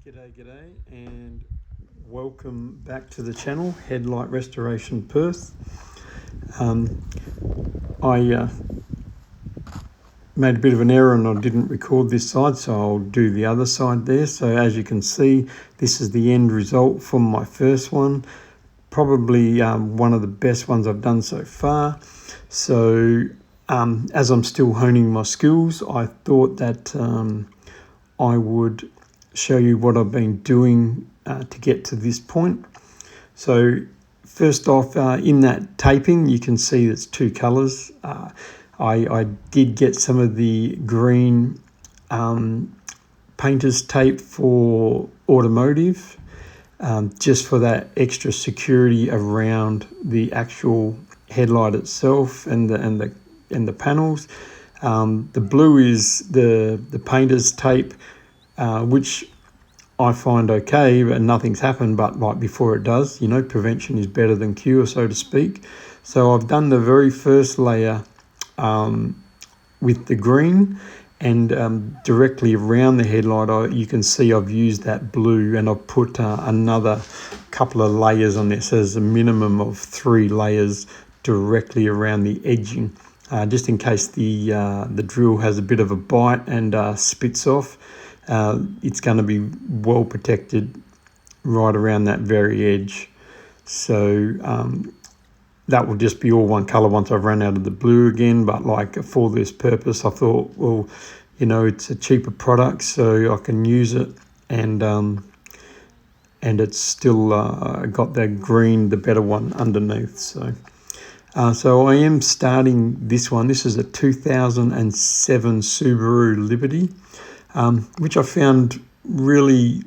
G'day, and welcome back to the channel, Headlight Restoration Perth. I made a bit of an error and I didn't record this side, so I'll do the other side there. So as you can see, this is the end result from my first one. Probably one of the best ones I've done so far. So as I'm still honing my skills, I thought that I would show you what I've been doing to get to this point. So first off, in that taping, you can see it's two colours. I did get some of the green painter's tape for automotive, just for that extra security around the actual headlight itself and the panels. The blue is the painter's tape, which I find okay, but nothing's happened. But like before it does, prevention is better than cure, so to speak. So I've done the very first layer with the green, and directly around the headlight, you can see I've used that blue, and I've put another couple of layers on this. So there's a minimum of 3 layers directly around the edging, just in case the drill has a bit of a bite and spits off. It's going to be well protected right around that very edge. So that will just be all one colour once I've run out of the blue again. But like for this purpose, I thought, well, it's a cheaper product, so I can use it, and it's still got that green, the better one underneath. So I am starting this one. This is a 2007 Subaru Liberty. Which I found really,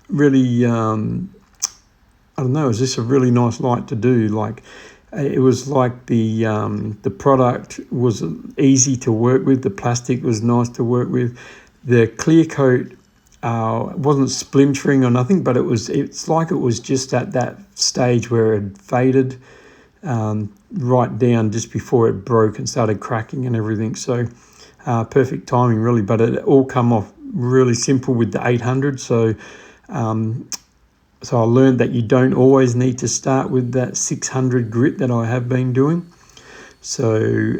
I don't know, is this a really nice light to do? Like, it was like the product was easy to work with, the plastic was nice to work with, the clear coat wasn't splintering or nothing, but it's like it was just at that stage where it had faded right down just before it broke and started cracking and everything. So perfect timing really, but it all come off really simple with the 800. So I learned that you don't always need to start with that 600 grit that I have been doing. So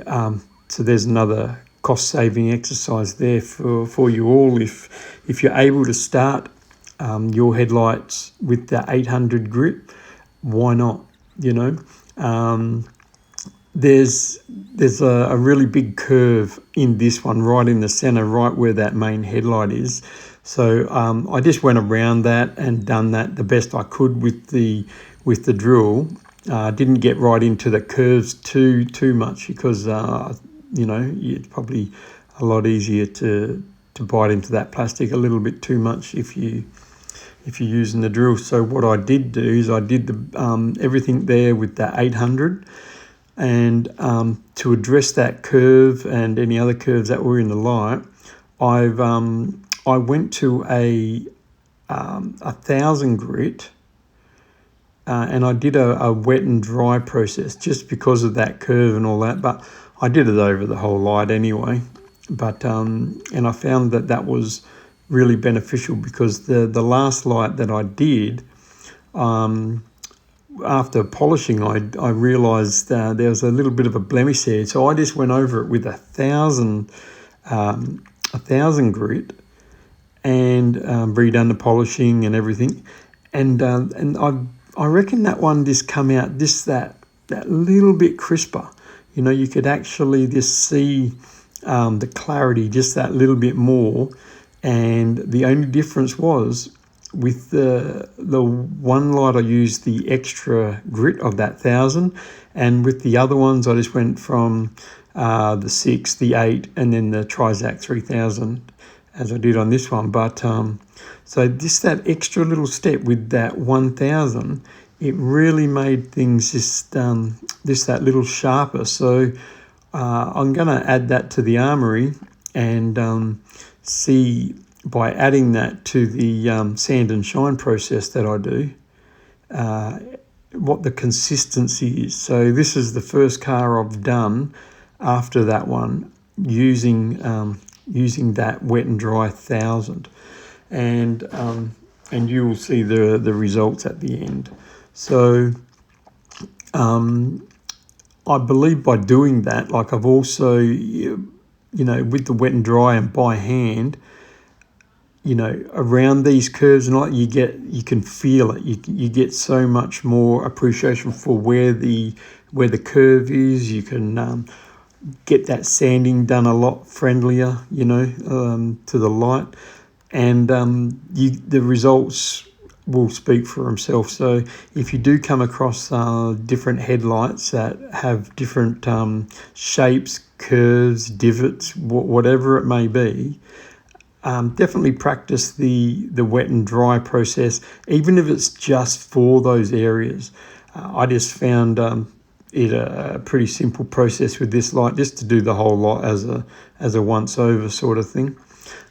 there's another cost saving exercise there for you all. If you're able to start your headlights with the 800 grit, why not? There's a really big curve in this one, right in the center, right where that main headlight is. So I just went around that and done that the best I could with the drill. Didn't get right into the curves too much, because it's probably a lot easier to bite into that plastic a little bit too much if you're using the drill. So what I did do is I did the everything there with the 800. And to address that curve and any other curves that were in the light, I went to a 1000 grit, and I did a wet and dry process just because of that curve and all that. But I did it over the whole light anyway. But and I found that was really beneficial, because the last light that I did, after polishing, I realised there was a little bit of a blemish there, so I just went over it with 1000 grit and redone the polishing and everything, and I reckon that one just come out just that little bit crisper. You could actually just see the clarity just that little bit more, and the only difference was, with the one light I used the extra grit of that 1000, and with the other ones I just went from the 6, the 8, and then the Trizac 3000 as I did on this one. But so just that extra little step with that 1000, it really made things just that little sharper. So I'm going to add that to the armory and see, by adding that to the sand and shine process that I do, what the consistency is. So this is the first car I've done after that one using that wet and dry 1000, and and you will see the results at the end. So I believe by doing that, like I've also, with the wet and dry and by hand, around these curves and like you can feel it. You get so much more appreciation for where the curve is. You can get that sanding done a lot friendlier, to the light, and the results will speak for themselves. So if you do come across different headlights that have different shapes, curves, divots, whatever it may be, definitely practice the wet and dry process, even if it's just for those areas. I just found it a pretty simple process with this light, just to do the whole lot as a once over sort of thing.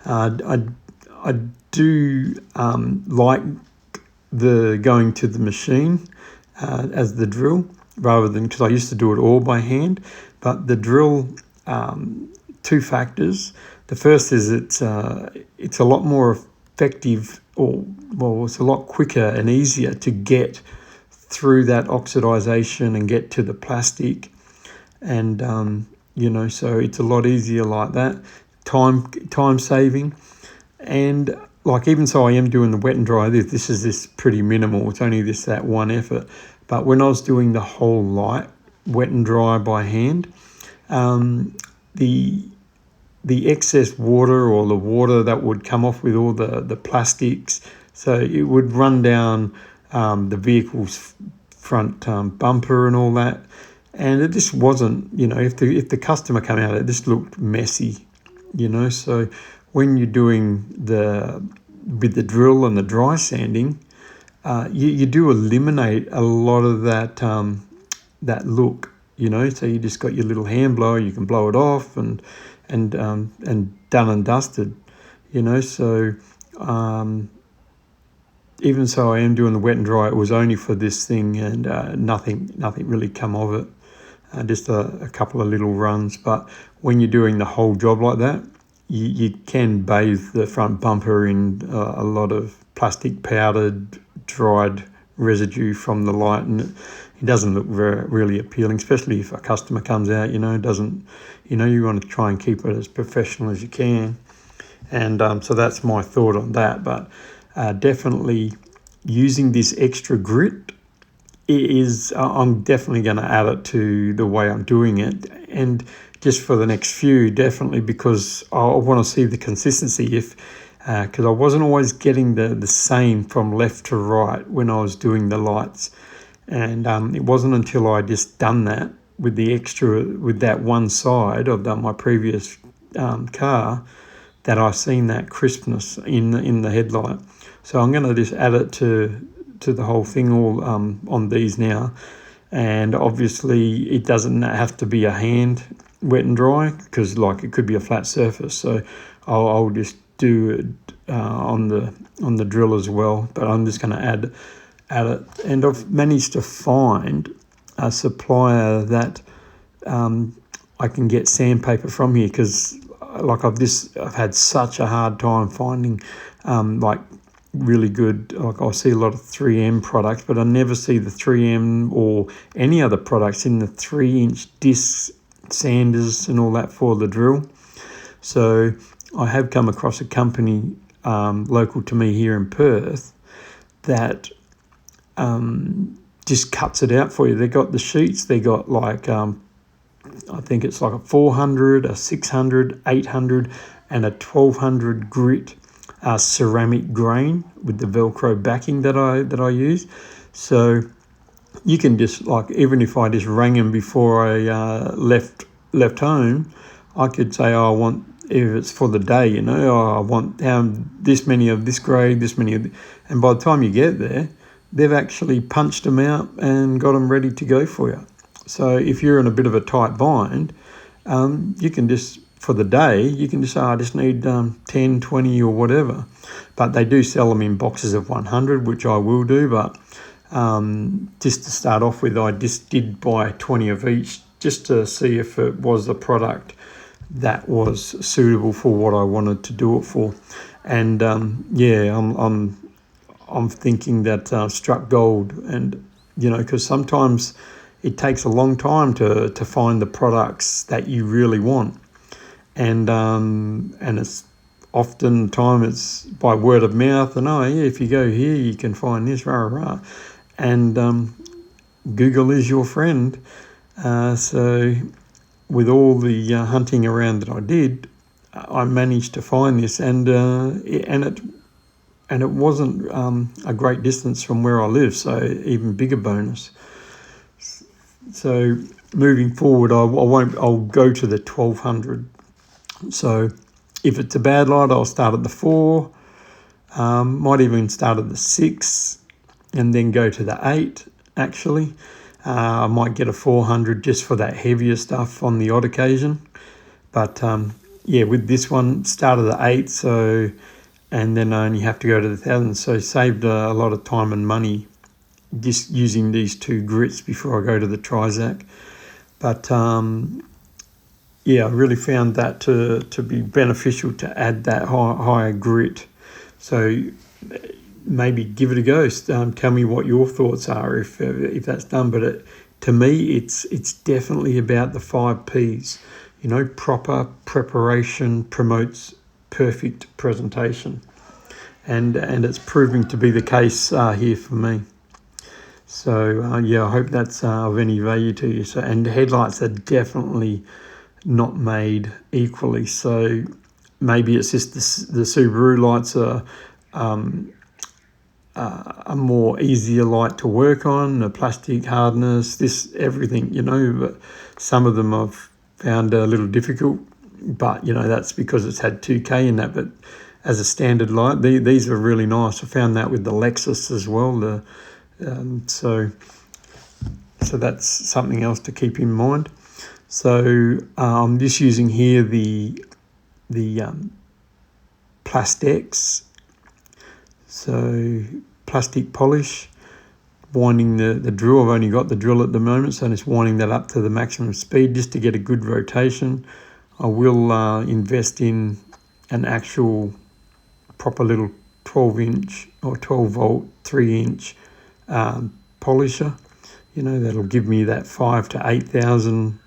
I do like the going to the machine as the drill, rather than, because I used to do it all by hand. But the drill, two factors. The first is it's a lot more effective, it's a lot quicker and easier to get through that oxidization and get to the plastic, and so it's a lot easier like that. Time saving, and like, even so, I am doing the wet and dry. This is pretty minimal. It's only that one effort. But when I was doing the whole light wet and dry by hand, the excess water, or the water that would come off with all the plastics, so it would run down the vehicle's front bumper and all that, and it just wasn't, if the customer came out, it just looked messy, So when you're doing with the drill and the dry sanding, you do eliminate a lot of that look, So you just got your little hand blower, you can blow it off, and done and dusted, So even so, I am doing the wet and dry. It was only for this thing, and nothing really come of it. Just a couple of little runs. But when you're doing the whole job like that, you can bathe the front bumper in a lot of plastic powdered, dried residue from the light, and it doesn't look really appealing, especially if a customer comes out, it doesn't, you want to try and keep it as professional as you can. And so that's my thought on that. But definitely using this extra grit I'm definitely going to add it to the way I'm doing it, and just for the next few, definitely, because I want to see the consistency. Because I wasn't always getting the same from left to right when I was doing the lights, and it wasn't until I just done that with that one side of my previous car that I seen that crispness in the headlight. So I'm going to just add it to the whole thing all on these now. And obviously it doesn't have to be a hand wet and dry, because like it could be a flat surface. So I'll just do it on the drill as well. But I'm just going to add it. And I've managed to find a supplier that I can get sandpaper from here, because like I've had such a hard time finding like really good, like I see a lot of 3M products, but I never see the 3M or any other products in the 3-inch disc sanders and all that for the drill. So I have come across a company local to me here in Perth that just cuts it out for you. They got the sheets, they got like I think it's like a 400, a 600, 800 and a 1200 grit ceramic grain with the Velcro backing that I use. So you can just, like, even if I just rang them before I left home, I could say, I want, if it's for the day, I want this many of this grade, this many of and by the time you get there, they've actually punched them out and got them ready to go for you. So if you're in a bit of a tight bind, you can just, for the day, you can just say, I just need 10, 20 or whatever. But they do sell them in boxes of 100, which I will do. But just to start off with, I just did buy 20 of each, just to see if it was a product that was suitable for what I wanted to do it for. And I'm thinking that struck gold. And because sometimes it takes a long time to find the products that you really want, and it's often time it's by word of mouth, and if you go here you can find this, and Google is your friend. So with all the hunting around that I did, I managed to find this, and it wasn't a great distance from where I live, so even bigger bonus. So moving forward, I'll go to the 1200. So if it's a bad light, I'll start at the 4, might even start at the 6, and then go to the 8. Actually, I might get a 400 just for that heavier stuff on the odd occasion. But with this one, start at the 8, so, and then I only have to go to the 1000. So saved a lot of time and money just using these 2 grits before I go to the Trizac. But I really found that to be beneficial to add that higher grit. So maybe give it a go. Tell me what your thoughts are if that's done. But to me, it's definitely about the 5 Ps. Proper preparation promotes perfect presentation, and it's proving to be the case here for me. So I hope that's of any value to you. So, and headlights are definitely not made equally. So maybe it's just the Subaru lights are a more easier light to work on, the plastic hardness, everything, but some of them I've found a little difficult, but that's because it's had 2K in that. But as a standard light, these are really nice. I found that with the Lexus as well. So that's something else to keep in mind. So I'm just using here the Plastex, so plastic polish, winding the drill. I've only got the drill at the moment, so I'm just winding that up to the maximum speed just to get a good rotation. I will invest in an actual proper little 12-inch or 12-volt 3-inch polisher. That'll give me that 5,000 to 8,000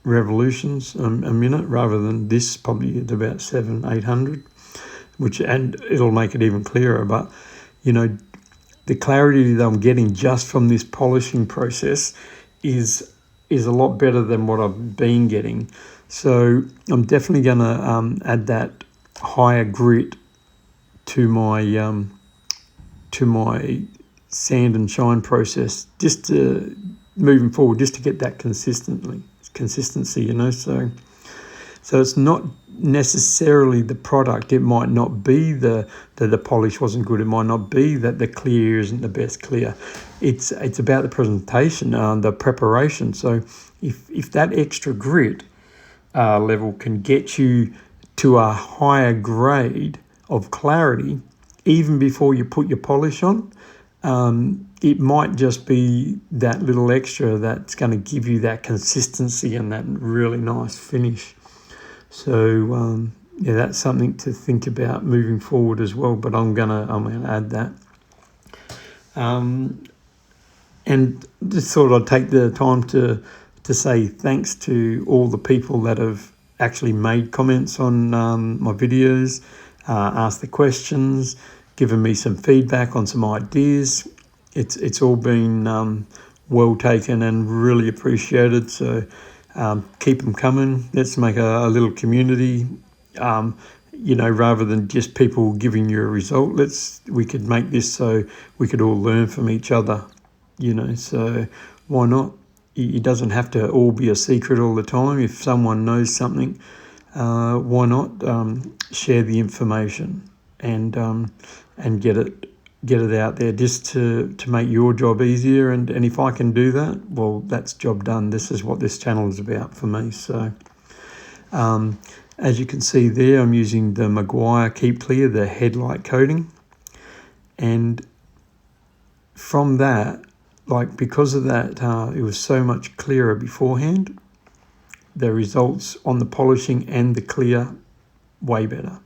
revolutions a minute, rather than this probably at about 700-800, and it'll make it even clearer. But the clarity that I'm getting just from this polishing process is a lot better than what I've been getting. So I'm definitely going to add that higher grit to my sand and shine process, just to moving forward, just to get that consistency. So it's not necessarily the product. It might not be that the polish wasn't good. It might not be that the clear isn't the best clear. It's about the presentation, the preparation. So if that extra grit level can get you to a higher grade of clarity, even before you put your polish on, it might just be that little extra that's going to give you that consistency and that really nice finish. So that's something to think about moving forward as well. But I'm gonna add that. And just thought I'd take the time to say thanks to all the people that have actually made comments on my videos, asked the questions, given me some feedback on some ideas. It's all been well taken and really appreciated. So keep them coming. Let's make a little community. Rather than just people giving you a result, we could make this so we could all learn from each other. So why not? It doesn't have to all be a secret all the time. If someone knows something, why not share the information and get it out there, just to make your job easier. And if I can do that, well, that's job done. This is what this channel is about for me. So as you can see there, I'm using the Maguire Keep Clear, the headlight coating. And from that, because of that, it was so much clearer beforehand. The results on the polishing and the clear, way better.